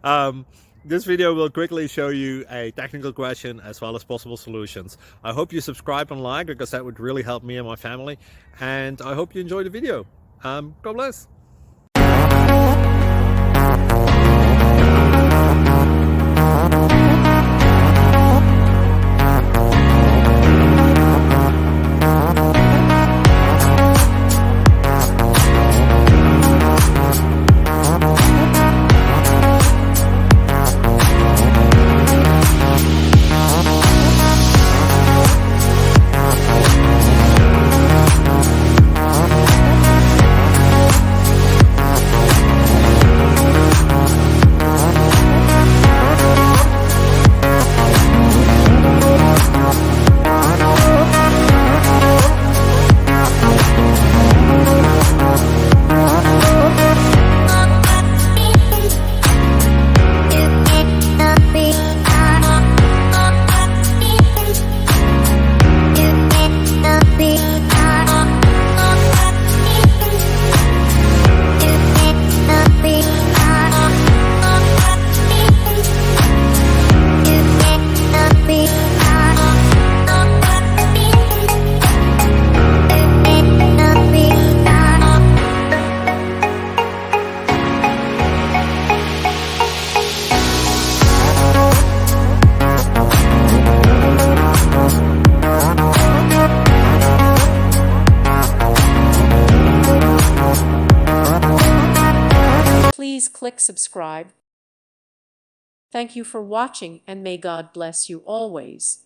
um, this video will quickly show you a technical question as well as possible solutions. I hope you subscribe and like because that would really help me and my family. And I hope you enjoy the video. God bless. Please click subscribe. Thank you for watching and may God bless you always.